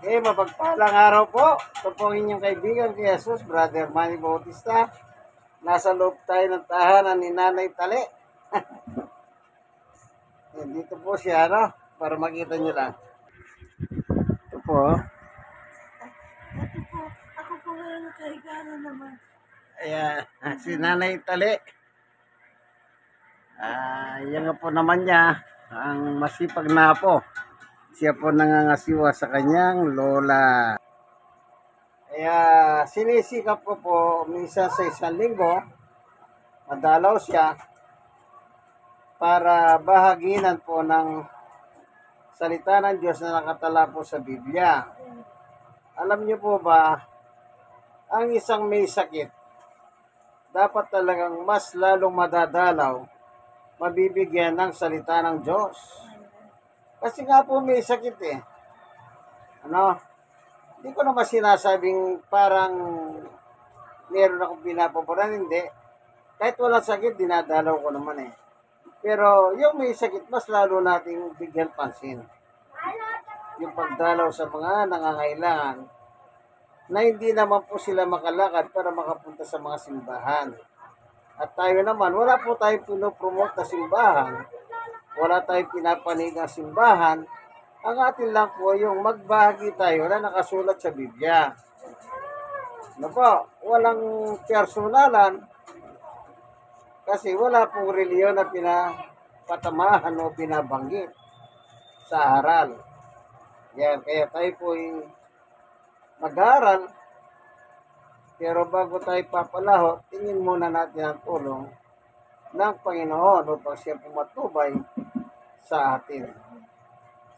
Mapagpalang araw po. Ito po ang inyong kaibigan kay Jesus, Brother Manny Bautista. Nasa loob tayo ng tahanan ni Nanay Tali. Dito po siya, para makita nyo lang. Ito po. Ako po ngayon nakahiga na naman. Ayan, si Nanay Tali. Yan nga po naman niya, ang masipag na po. Siya po nangangasiwa sa kanyang lola. Kaya sinisikap ko po minsan sa isang linggo, madalaw siya para bahaginan po ng salita ng Diyos na nakatala po sa Biblia. Alam niyo po ba, ang isang may sakit, dapat talagang mas lalong madadalaw, mabibigyan ng salita ng Diyos. Kasi nga po may sakit eh. Hindi ko naman sinasabing parang meron akong pinapaboran, hindi. Kahit walang sakit, dinadalaw ko naman eh. Pero yung may sakit, mas lalo nating bigyan pansin. Yung pagdalaw sa mga nangangailangan na hindi naman po sila makalakad para makapunta sa mga simbahan. At tayo naman, wala po tayong pinopromote na simbahan. Wala tayong pinapanig na simbahan. Ang atin lang po yung magbahagi tayo na nakasulat sa Biblia. Walang personalan kasi wala pong reliyon na pinapatamahan o pinabanggit sa aral. Yan, kaya tayo po ay mag-aaral. Pero bago tayo papalaho, tingin muna natin ang tulong ng Panginoon upang siya pumatubay sa atin.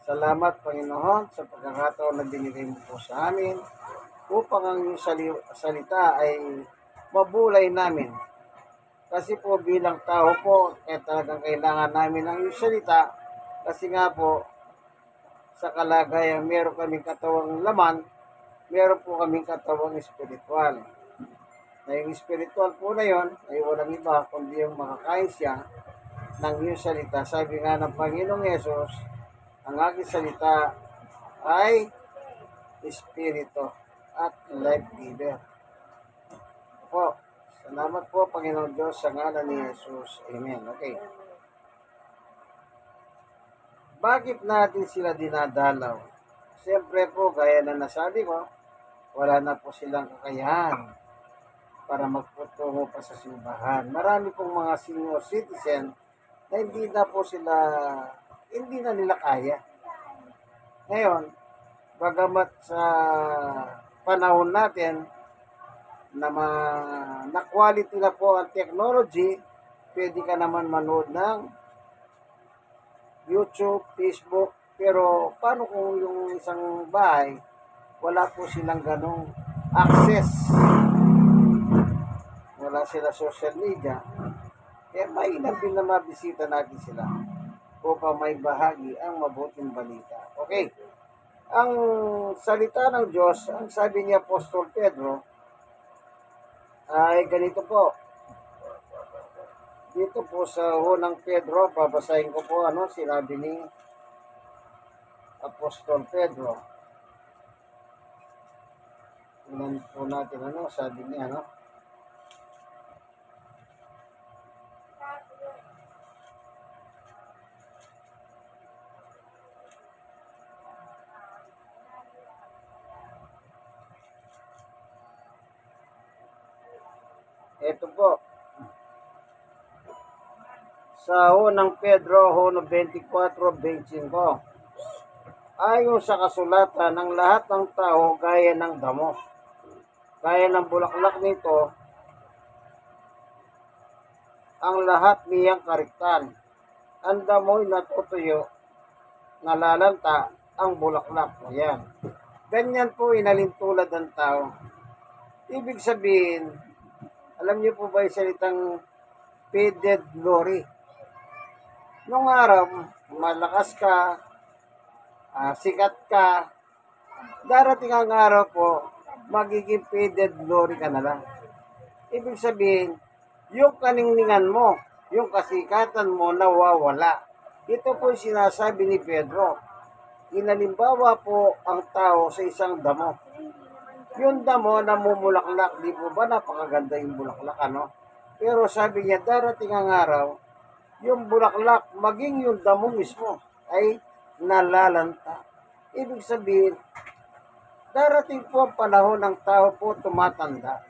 Salamat, Panginoon, sa pagkakataon na binigay mo po sa amin upang ang iyong salita ay mabulay namin. Kasi po bilang tao po, talagang kailangan namin ang iyong salita kasi nga po sa kalagayan meron kaming katawang laman, meron po kaming katawang espiritual. Na yung espiritual po na yon ay walang iba kundi yung makakain siya ng iyong salita. Sabi nga ng Panginoong Yesus, ang aking salita ay espiritu at life giver. Po, salamat po Panginoon Diyos sa ngalan ni Jesus. Amen. Okay. Bakit natin sila dinadalaw? Siyempre po, gaya na nasabi ko, wala na po silang kakayahan para magputungo pa sa simbahan. Marami pong mga senior citizen na hindi na nila kaya. Ngayon, bagamat sa panahon natin na quality na po ang technology, pwede ka naman manood ng YouTube, Facebook, pero paano kung yung isang bahay, wala po silang ganong access, wala sila social media, kaya mainam din na mabisita natin sila upang may bahagi ang mabuting balita. Okay. Ang salita ng Diyos, ang sabi ni Apostol Pedro, ay ganito po. Dito po sa unang Pedro, babasahin ko po sinabi ni Apostol Pedro. Tingnan po natin sabi niya Ito po. Sa unang Pedro 1:24-25. Ayon sa kasulatan, ng lahat ng tao gaya ng damo. Gaya ng bulaklak nito, ang lahat niyang kariktan. Ang damo'y natutuyo, nalalanta ang bulaklak. Ayan. Ganyan po inalintulad ang tao. Ibig sabihin, alam niyo po ba yung salitang faded glory? Nung araw, malakas ka, sikat ka, darating ang araw po, magiging faded glory ka na lang. Ibig sabihin, yung kaningningan mo, yung kasikatan mo nawawala. Ito po yung sinasabi ni Pedro. Inalimbawa po ang tao sa isang damo. Yung damo na mumulaklak, di po ba napakaganda yung bulaklak, ano? Pero sabi niya, darating ang araw, yung bulaklak, maging yung damo mismo, ay nalalanta. Ibig sabihin, darating po ang panahon ng tao po tumatanda.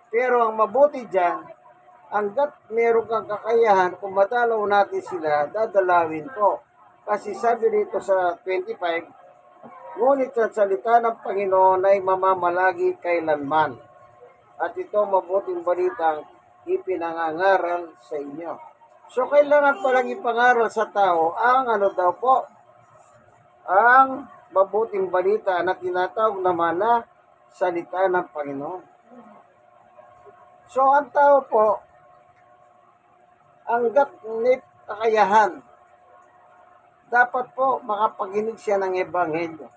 Pero ang mabuti dyan, hanggat meron kang kakayahan, kung madalaw natin sila, dadalawin po. Kasi sabi dito sa 25, ngunit ang salita ng Panginoon ay mamamalagi kailanman. At ito mabuting balitang ipinangangaral sa inyo. So, kailangan palang ipangaral sa tao ang ano daw po, ang mabuting balita na tinatawag naman na salita ng Panginoon. So, ang tao po, hanggat may kakayahan, dapat po makapaginig siya ng Ebanghelyo.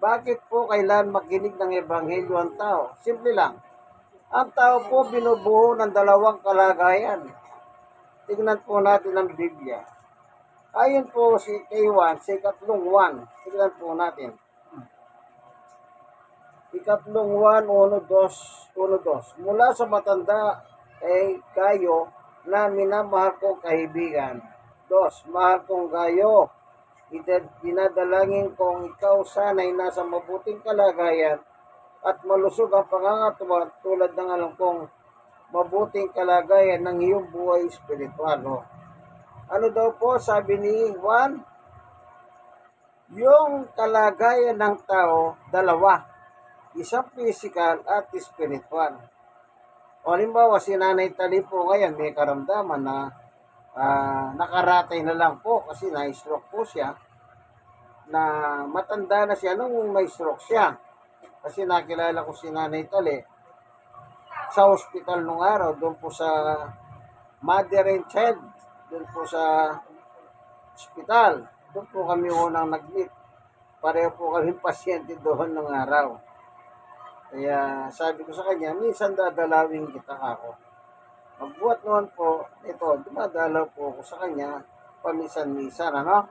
Bakit po kailan makinig ng Ebanghelyo ang tao? Simple lang. Ang tao po binubuo ng dalawang kalagayan. Tingnan po natin ang Biblia. Ayon po kay Juan, sa ikatlong Juan, tingnan po natin. Ikatlong Juan, 1:2. Mula sa matanda ay kayo na minamahal kong kaibigan. 2. Mahal kong gayo. Dinadalangin kong ikaw sana'y nasa mabuting kalagayan at malusog ang pangangatawan tulad ng alam kong mabuting kalagayan ng iyong buhay espiritual. Ano daw po sabi ni Juan? Yung kalagayan ng tao, dalawa. Isang physical at spiritual. O halimbawa, si Nanay Tali po ngayon may karamdaman na nakaratay na lang po kasi na-stroke po siya, na matanda na siya nung may stroke siya. Kasi nakilala ko si Nanay Tali sa hospital nung araw, doon po sa Mother and Child, doon po sa hospital. Doon po kami unang nag-meet. Pareho po kami pasyente doon ng araw. Kaya sabi ko sa kanya, minsan dadalawin kita ako. Magbuhat naman po, ito, dumadalaw po ako sa kanya, pamisan-misan, ano?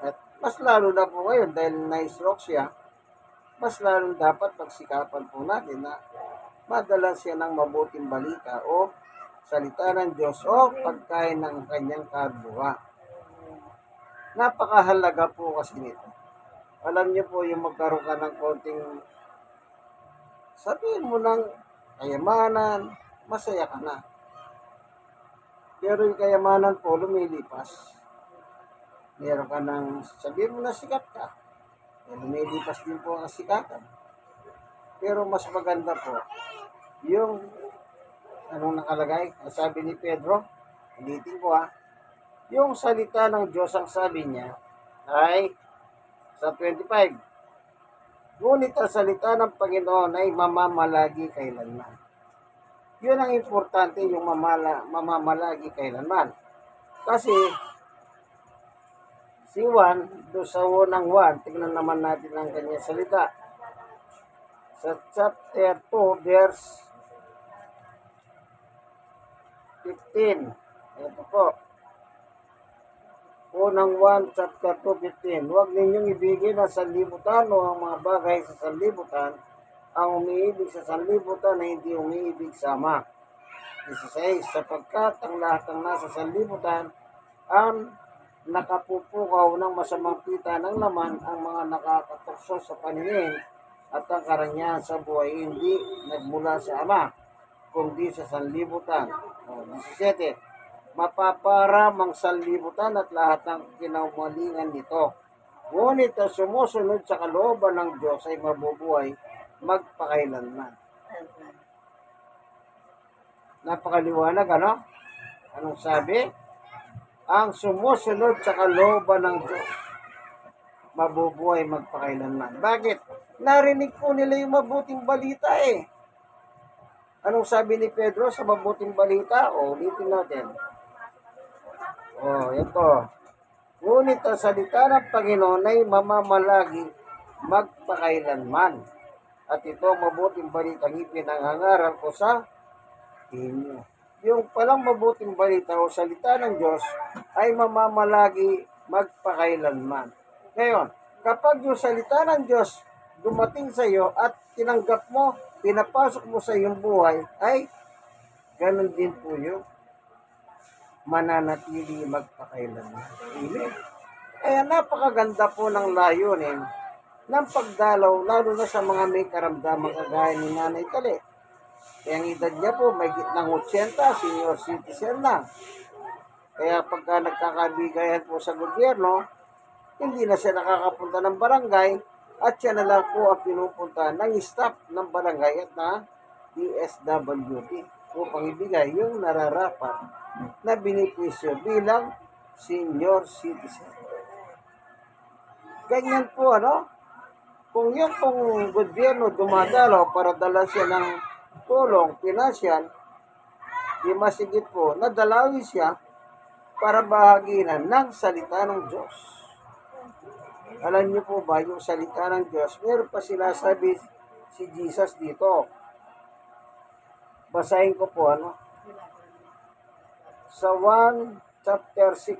At mas lalo na po ngayon, dahil na-stroke siya, mas lalo dapat pagsikapan po natin na madala siya ng mabuting balita o salita ng Diyos o pagkain ng kanyang kaluluwa. Napakahalaga po kasi nito. Alam niyo po yung magkaroon ka ng konting, sabihin mo ng kayamanan, masaya ka na. Pero yung kayamanan po, lumilipas. Meron ka ng, sabihin mo na sikat ka. Lumilipas din po ang sikatan. Pero mas maganda po, yung, anong nakalagay? Sabi ni Pedro, ulitin ko yung salita ng Diyos ang sabi niya ay sa 25. Ngunit ang salita ng Panginoon ay mamamalagi kailanman. Yun ang importante, yung mamamalagi kailanman. Kasi, si Juan, doon sa unang Juan, tignan naman natin ang kanyang salita. Sa chapter 2, verse 15. Ito po. Unang 1, chapter 2, 15. Huwag ninyong ibigin ang sanlibutan o ang mga bagay sa sanlibutan, ang umiibig sa sanlibutan na hindi umiibig sa Ama. 16. Sapagkat ang lahat ng nasa sanlibutan ang nakapupukaw ng masamang pita ng laman, ang mga nakakatukso sa paningin at ang karangyaan sa buhay hindi nagmula sa Ama, kundi sa sanlibutan. 17. Mapaparamang sanlibutan at lahat ng kinaumalingan nito. Ngunit ang sumusunod sa kalooban ng Diyos ay mabubuhay magpakailanman. Napakaliwanag, ano? Anong sabi? Ang sumusunod sa kalooban ng Diyos, mabubuhay magpakailanman. Bakit? Narinig po nila yung mabuting balita eh. Anong sabi ni Pedro sa mabuting balita? Ulitin natin. Ito. Ngunit ang salita ng Panginoon ay mamamalagi magpakailanman. At ito mabuting balitang ipinangangaral ko sa inyo. Yung palang mabuting balita o salita ng Diyos ay mamamalagi magpakailanman. Ngayon, kapag yung salita ng Diyos dumating sa iyo at tinanggap mo, pinapasok mo sa iyong buhay, ay ganun din po yung mananatili magpakailanman. Amen. Kaya napakaganda po ng layunin ng pagdalaw, lalo na sa mga may karamdaman kagaya ni Nanay Tali. Kaya ang edad niya po, may gitnang 80, senior citizen na. Kaya pagka nagkakabigayan po sa gobyerno, hindi na siya nakakapunta ng barangay at siya na lang po ang pinupunta ng staff ng barangay at na DSWD upang ibigay yung nararapat na benepisyo bilang senior citizen. Ganyan po, kung yung pong gobyerno dumadalaw para dala siya ng tulong, pinansyal, di masigit po, nadalawi siya para bahaginan ng salita ng Diyos. Alam niyo po ba, yung salita ng Diyos, meron pa sila sabi si Jesus dito. Basahin ko po, sa 1 chapter 6.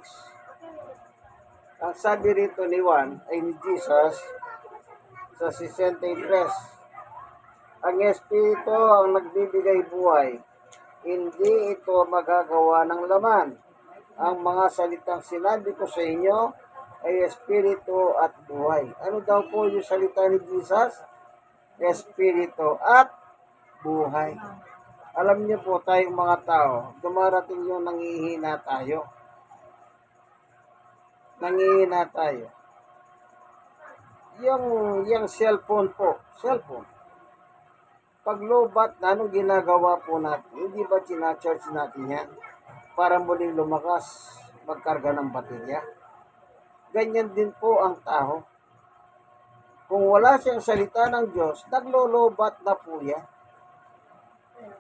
Ang sabi rito ni Juan, ay ni Jesus, sa 63, ang Espiritu ang nagbibigay buhay, hindi ito magagawa ng laman. Ang mga salitang sinabi ko sa inyo ay Espiritu at buhay. Ano daw po yung salita ni Jesus? Espiritu at buhay. Alam niyo po tayong mga tao, dumarating yung nangihina tayo. Nangihina tayo. Yung cellphone po, pag lobat na, anong ginagawa po natin? Hindi ba tina-charge natin yan para muling lumakas, magkarga ng baterya? Ganyan din po ang tao. Kung wala siyang salita ng Diyos, naglolobat na po yan.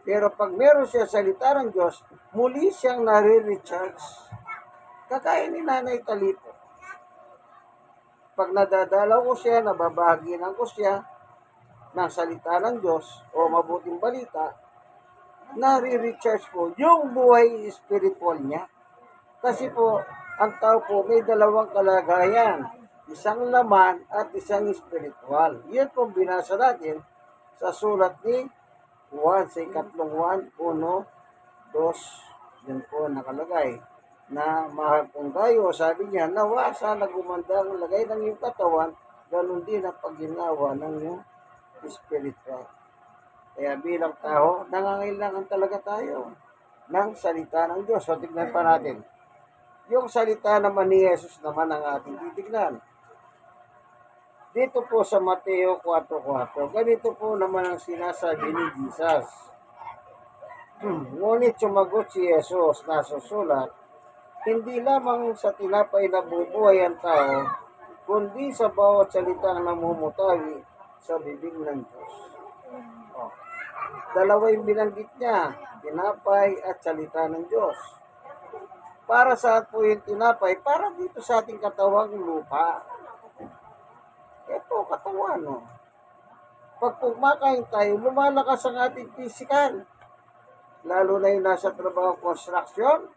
Pero pag meron siya salita ng Diyos, muli siyang nare-recharge. Kagaya ni Nanay Talito. Pag nadadalaw ko siya, nababahaginan ko siya ng salita ng Diyos o mabuting balita, nare-recharge po yung buhay spiritual niya. Kasi po, ang tao po may dalawang kalagayan. Isang laman at isang spiritual. Yun po binasa natin sa sulat ni Juan, sa ikatlong Juan, 1, 2, yun po nakalagay. Na mahal kong kayo, sabi niya, nawa sana gumanda ang lagay ng iyong katawan, ganun din ang pagginawa ng iyong spiritual. Kaya bilang tao, nangangailangan talaga tayo ng salita ng Diyos. So, tignan pa natin. Yung salita naman ni Jesus naman ang ating titignan. Dito po sa Mateo 4:4, ganito po naman ang sinasabi ni Jesus. Ngunit sumagot si Jesus, nasusulat, hindi lamang sa tinapay na bubuhay ang tao, kundi sa bawat salitang namumutawi sa bibig ng Diyos. Oh. Dalawa yung binanggit niya, tinapay at salita ng Diyos. Para saan po yung tinapay? Para dito sa ating katawang lupa. Ito, katawan, Pag kumakain tayo, lumalakas ang ating physical. Lalo na yung nasa trabaho construction,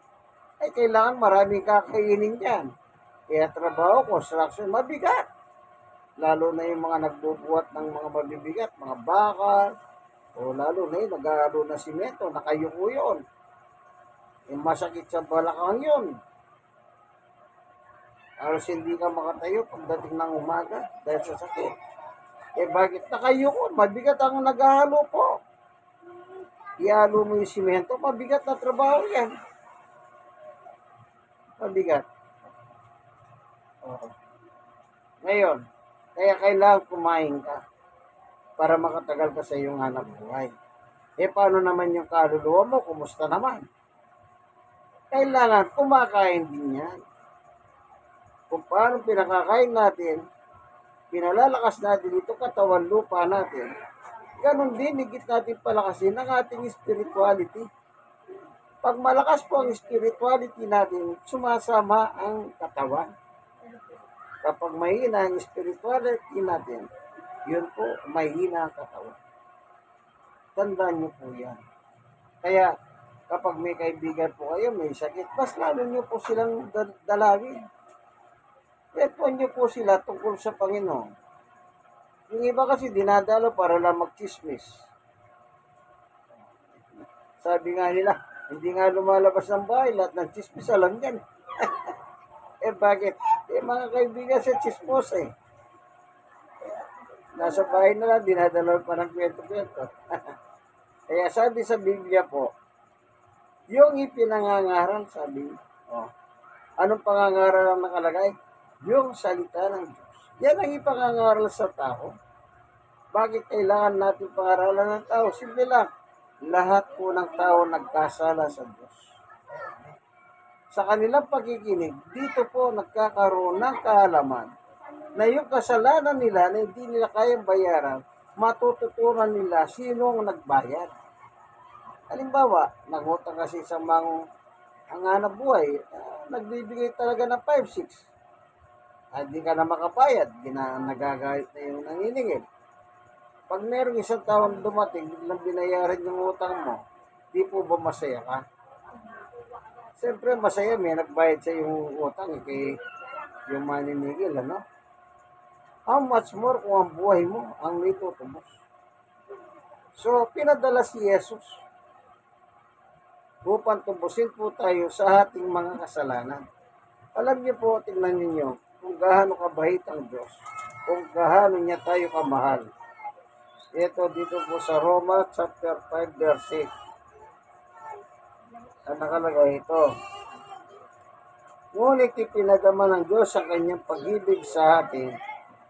ay kailangan maraming kakainin yan. Kaya trabaho, construction, mabigat. Lalo na yung mga nagbubuhat ng mga mabibigat, mga bakal, o lalo na yung nag-aalo na simento, nakayuko yun. Yung masakit sa balakang yun. Alos hindi ka makatayo pagdating ng umaga dahil sa sakit. Bakit nakayuko? Mabigat ang naghahalo po. Ihalo mo yung simento, mabigat na trabaho yan. Mabigat. Ngayon, kaya kailangan kumain ka para makatagal ka sa iyong hanap buhay. Paano naman yung kaluluwa mo? Kumusta naman? Kailangan kumakain din yan. Kung paano pinakakain natin, pinalalakas natin ito katawan lupa natin, ganun din, higit natin palakasin ang ating spirituality. Pag malakas po ang spirituality natin, sumasama ang katawan. Kapag mahina ang spirituality natin, yun po, mahina ang katawan. Tandaan niyo po yan. Kaya, kapag may kaibigan po kayo, may sakit, mas lalo niyo po silang dalawin. i-phone nyo po sila tungkol sa Panginoon. Yung iba kasi dinadalo para lang magchismis. Sabi nga nila, hindi nga lumalabas ng bahay, lahat ng chismis alam yan. Bakit? Mga kaibigan sa chismos Nasa bahay na lang, dinadala pa ng kwento-kwento. Kaya sabi sa Biblia po, yung ipinangangaral, sabi, anong pangangaral ang nakalagay? Yung salita ng Diyos. Yan ang ipangangaral sa tao. Bakit kailangan natin pangaralan ng tao? Simple lang, lahat po ng tao nagkasala sa Diyos. Sa kanilang pakikinig, dito po nagkakaroon ng kaalaman na yung kasalanan nila na hindi nila kayang bayaran, matututunan nila sino ang nagbayad. Halimbawa, nangutang kasi sa mga ang hanap buhay, nagbibigay talaga ng 5-6. Hindi ka na makabayad, nagagalit na yung nanginingil. Pag merong isang taon dumating, biglang binayaran yung utang mo, di po ba masaya ka? Siyempre, masaya, may nagbayad sa yung utang, kay yung maninigil, ano? How much more kung ang buhay mo ang may tutubos? So, pinadala si Jesus upang tubusin po tayo sa ating mga kasalanan. Alam niyo po, tingnan ninyo, kung gaano kabait ang Diyos, kung gaano niya tayo kamahal. Ito dito po sa Roma chapter 5 verse 8. Ang nakalagay ito. Ngunit ipinadama ng Diyos ang kanyang pag-ibig sa atin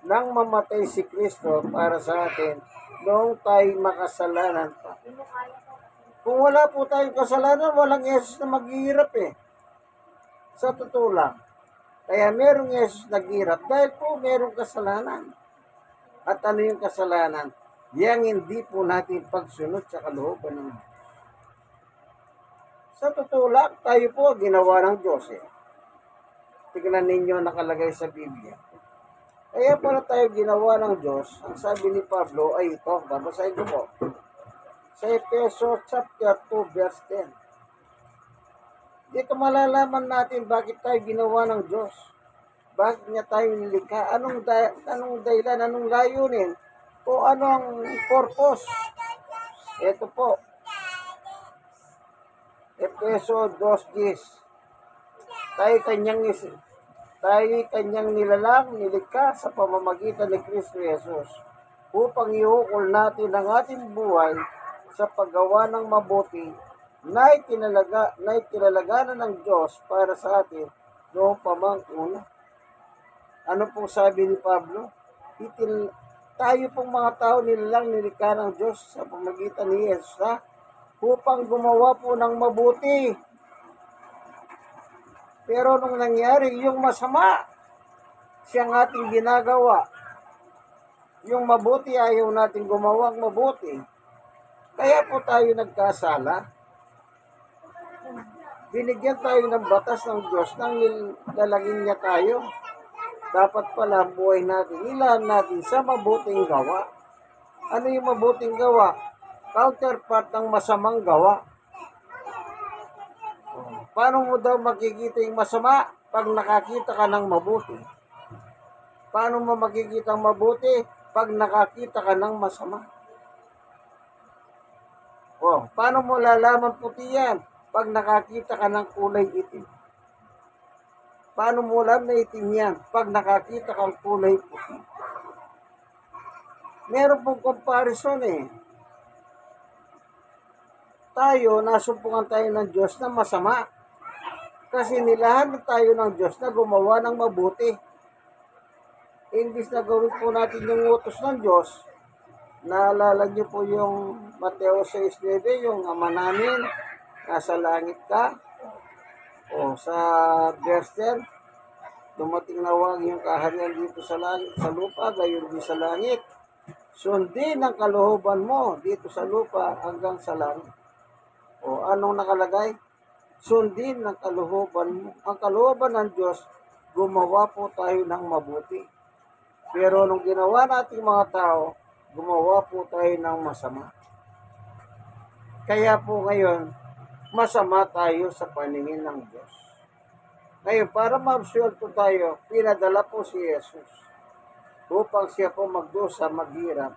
nang mamatay si Kristo para sa atin noong tayo makasalanan pa. Kung wala po tayong kasalanan, walang Yesus na maghihirap Sa totoo lang. Kaya merong Yesus naghihirap dahil po merong kasalanan. At ano yung kasalanan? Yang hindi po natin pagsunod sa kalooban ng Diyos. Sa totoo lang, tayo po ginawa ng Diyos Tignan ninyo nakalagay sa Biblia. Kaya para tayo ginawa ng Diyos, ang sabi ni Pablo ay ito, babasahin ko po. Sa Efeso chapter 2 verse 10. Dito malalaman natin bakit tayo ginawa ng Diyos. Bakit niya tayo nilikha? Anong dahilan, anong layunin? O ano ang purpose? Ito po. Efeso 2:10. Tayo kanyang nilalang, nilikha sa pamamagitan ni Kristo Jesus upang iukol natin ang ating buhay sa paggawa ng mabuti na itinalaganan ng Diyos para sa atin noong pamanguna. Ano pong sabi ni Pablo? Tayo pong mga tao nilalang nilikha ng Diyos sa pamamagitan ni Jesus upang gumawa po ng mabuti. Pero nung nangyari yung masama, siyang ating ginagawa. Yung mabuti, ayaw natin gumawang mabuti. Kaya po tayo nagkasala. Binigyan tayo ng batas ng Diyos nang nilalagin niya tayo. Dapat pala ang buhay natin, ilaan natin sa mabuting gawa. Ano yung mabuting gawa? Counterpart ng masamang gawa. Paano mo daw makikita yung masama pag nakakita ka ng mabuti? Paano mo makikita ang mabuti pag nakakita ka ng masama? Paano mo lalaman puti yan pag nakakita ka ng kulay itim? Paano mo alam na itim yan pag nakakita kang kulay puti? Meron pong comparison Tayo, nasumpungan tayo ng Diyos na masama. Kasi nilahan tayo ng Diyos na gumawa ng mabuti. Imbis na gawin po natin yung utos ng Diyos, naalala niyo po yung Mateo 6:9, yung Ama namin, nasa langit ka. Sa verse 10, dumating na wag yung kaharian dito sa langit, sa lupa, gayon din sa langit. Sundin ang kalooban mo dito sa lupa hanggang sa langit. Anong nakalagay? Sundin ang kalooban mo. Ang kalooban ng Diyos, gumawa po tayo ng mabuti. Pero nung ginawa nating mga tao, gumawa po tayo ng masama. Kaya po ngayon, masama tayo sa paningin ng Diyos. Ngayon, para maabsuelto tayo, pinadala po si Jesus upang siya po magdusa, maghirap,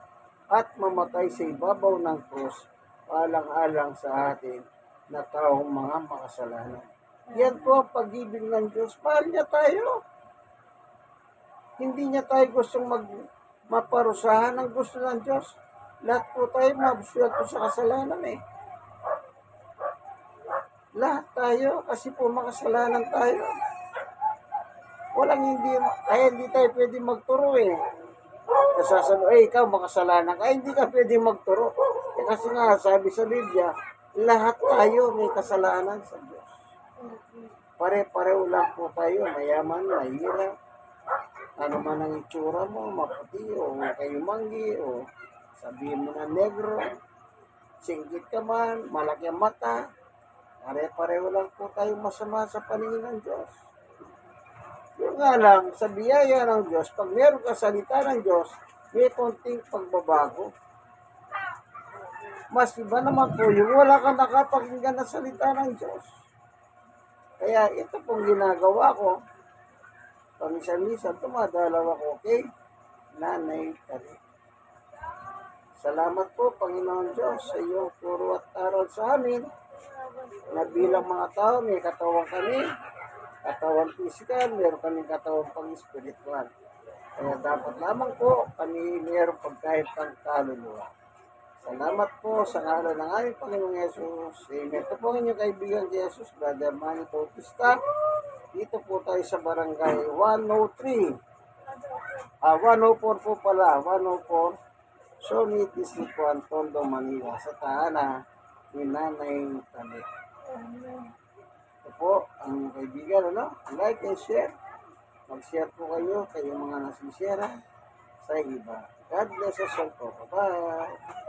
at mamatay sa ibabaw ng krus, alang-alang sa atin na taong mga makasalanan. Yan po ang pag-ibig ng Diyos. Mahal niya tayo. Hindi niya tayo gustong maparusahan. Ang gusto ng Diyos, lahat po tayo maabsuelto sa kasalanan eh. Lahat tayo, kasi po makasalanan tayo. Walang hindi tayo pwede magturo eh. Nasasalo, ikaw makasalanan ka, hindi ka pwede magturo. Kasi nga, sabi sa Biblia, lahat tayo may kasalanan sa Diyos. Pare-pareho lang po tayo, mayaman, mahirap. Ano man ang itsura mo, maputi, o kayo manggi, o sabihin mo na negro, singgit ka man, malaki ang mata, pare-pareho lang po tayo masama sa paningin ng Diyos. Yung nga lang, sa biyaya ng Diyos, pag meron ka salita ng Diyos, may konting pagbabago. Mas iba naman po yung wala kang nakapakinggan na salita ng Diyos. Kaya ito pong ginagawa ko, pamisa-misa, tumadalaw ako kay Nanay Tari. Salamat po, Panginoon Diyos, sa iyong turo at aral sa amin, na bilang mga tao, may katawan kami, katawan physical, meron kaming katawan pang-spiritual. Kaya dapat lamang po kami mayroong pagkahit ng kaluluwa. Salamat po sa ngalan ng aming Panginoong Yesus. Amen. Ito po ang inyong kaibigan si Jesus, Brother Manny Bautista. Dito po tayo sa barangay 103. 104 po pala, 104. Sony District 1, Tondo, Manila. Sa tahanan ni Nanay Tali. Ito po ang kaibigan, ano? Like and share. Mag-share po kayo, kayong mga nasisira sa iba. God bless us all po. Bye-bye.